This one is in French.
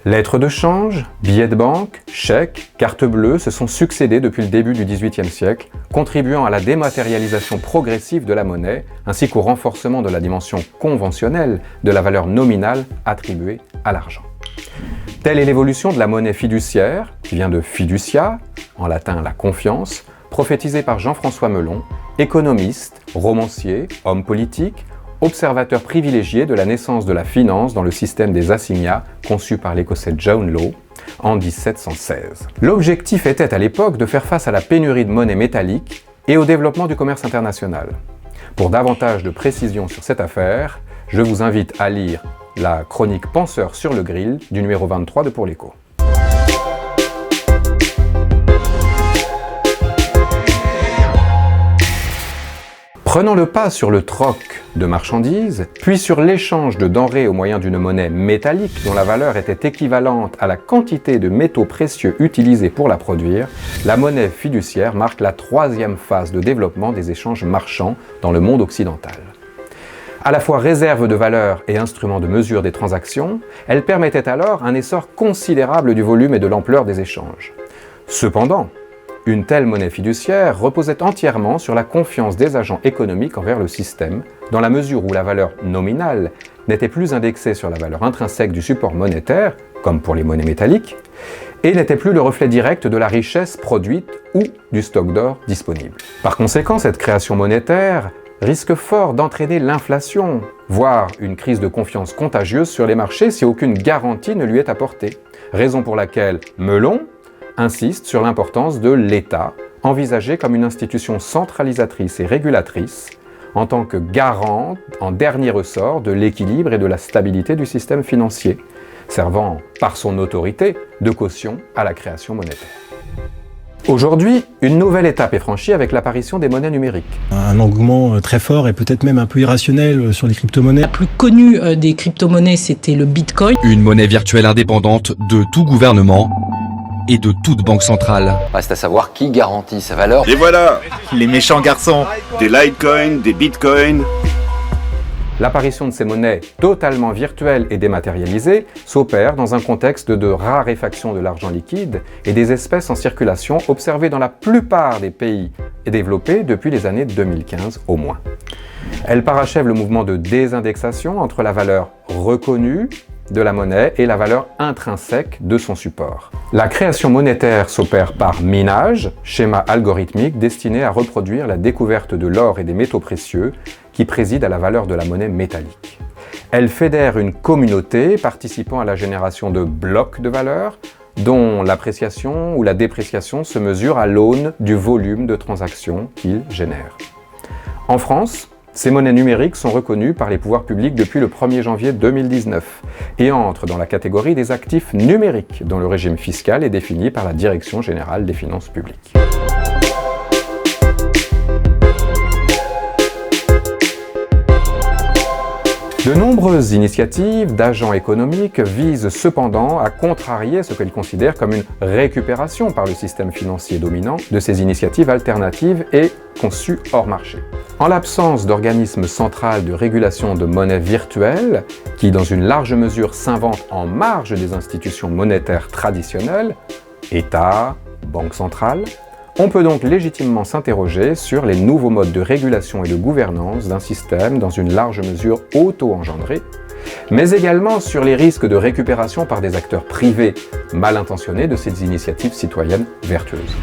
Lettres de change, billets de banque, chèques, cartes bleues se sont succédés depuis le début du XVIIIe siècle, contribuant à la dématérialisation progressive de la monnaie, ainsi qu'au renforcement de la dimension conventionnelle de la valeur nominale attribuée à l'argent. Telle est l'évolution de la monnaie fiduciaire, qui vient de fiducia, en latin la confiance, prophétisée par Jean-François Melon, économiste, romancier, homme politique, observateur privilégié de la naissance de la finance dans le système des assignats conçu par l'écossais John Law en 1716. L'objectif était à l'époque de faire face à la pénurie de monnaie métallique et au développement du commerce international. Pour davantage de précisions sur cette affaire, je vous invite à lire la chronique Penseur sur le grill du numéro 23 de Pour l'Écho. Prenons le pas sur le troc de marchandises, puis sur l'échange de denrées au moyen d'une monnaie métallique dont la valeur était équivalente à la quantité de métaux précieux utilisés pour la produire, la monnaie fiduciaire marque la troisième phase de développement des échanges marchands dans le monde occidental. À la fois réserve de valeur et instrument de mesure des transactions, elle permettait alors un essor considérable du volume et de l'ampleur des échanges. Cependant, une telle monnaie fiduciaire reposait entièrement sur la confiance des agents économiques envers le système, dans la mesure où la valeur nominale n'était plus indexée sur la valeur intrinsèque du support monétaire, comme pour les monnaies métalliques, et n'était plus le reflet direct de la richesse produite ou du stock d'or disponible. Par conséquent, cette création monétaire risque fort d'entraîner l'inflation, voire une crise de confiance contagieuse sur les marchés si aucune garantie ne lui est apportée, raison pour laquelle Melon insiste sur l'importance de l'État, envisagé comme une institution centralisatrice et régulatrice, en tant que garant, en dernier ressort, de l'équilibre et de la stabilité du système financier, servant, par son autorité, de caution à la création monétaire. Aujourd'hui, une nouvelle étape est franchie avec l'apparition des monnaies numériques. Un engouement très fort et peut-être même un peu irrationnel sur les crypto-monnaies. La plus connue des crypto-monnaies, c'était le Bitcoin. Une monnaie virtuelle indépendante de tout gouvernement et de toute banque centrale. Reste à savoir qui garantit sa valeur. Et voilà, les méchants garçons. Des Litecoin, des Bitcoin. L'apparition de ces monnaies totalement virtuelles et dématérialisées s'opère dans un contexte de raréfaction de l'argent liquide et des espèces en circulation observées dans la plupart des pays développés depuis les années 2015 au moins. Elle parachève le mouvement de désindexation entre la valeur reconnue de la monnaie et la valeur intrinsèque de son support. La création monétaire s'opère par minage, schéma algorithmique destiné à reproduire la découverte de l'or et des métaux précieux qui préside à la valeur de la monnaie métallique. Elle fédère une communauté participant à la génération de blocs de valeur dont l'appréciation ou la dépréciation se mesure à l'aune du volume de transactions qu'ils génèrent. En France, ces monnaies numériques sont reconnues par les pouvoirs publics depuis le 1er janvier 2019 et entrent dans la catégorie des actifs numériques dont le régime fiscal est défini par la Direction générale des finances publiques. De nombreuses initiatives d'agents économiques visent cependant à contrarier ce qu'ils considèrent comme une récupération par le système financier dominant de ces initiatives alternatives et conçues hors marché. En l'absence d'organismes central de régulation de monnaie virtuelle, qui dans une large mesure s'inventent en marge des institutions monétaires traditionnelles, État, Banque centrale, on peut donc légitimement s'interroger sur les nouveaux modes de régulation et de gouvernance d'un système dans une large mesure auto-engendré, mais également sur les risques de récupération par des acteurs privés mal intentionnés de ces initiatives citoyennes vertueuses.